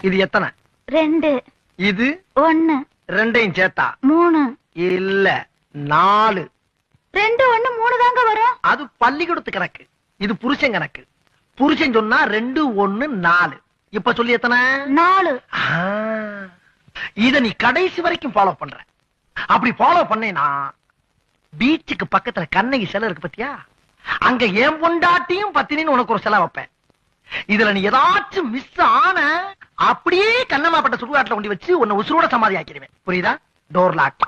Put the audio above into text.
இது எத்தனை? 2. இது 1. ரெண்டையும் சேர்த்தா 3. இல்ல 4. 2 1 3 தாங்க வரும். அது பள்ளிக்கூடத்து கணக்கு, இது புருஷன் கணக்கு. புருஷன் சொன்னா 2 1 4. இப்ப சொல்லி எத்தனை? 4. இத நீ கடைசி வரைக்கும் ஃபாலோ பண்ற. அப்படி ஃபாலோ பண்ணேனா பீச்சுக்கு பக்கத்துல கண்ணகி சிலை இருக்கு பத்தியா, அங்க ஏன் பொண்டாட்டியும் பத்தினின்னு உனக்கு ஒரு சிலை வைப்பேன். இதுல நீ ஏதாச்சும் மிஸ் ஆன அப்படியே கண்ணம்மாப்பட்ட சுடுகாட்டுல கொண்டு வச்சு உன்னை உசுரோட சமாதி ஆக்கிடுவேன். புரியுதா? Door lock.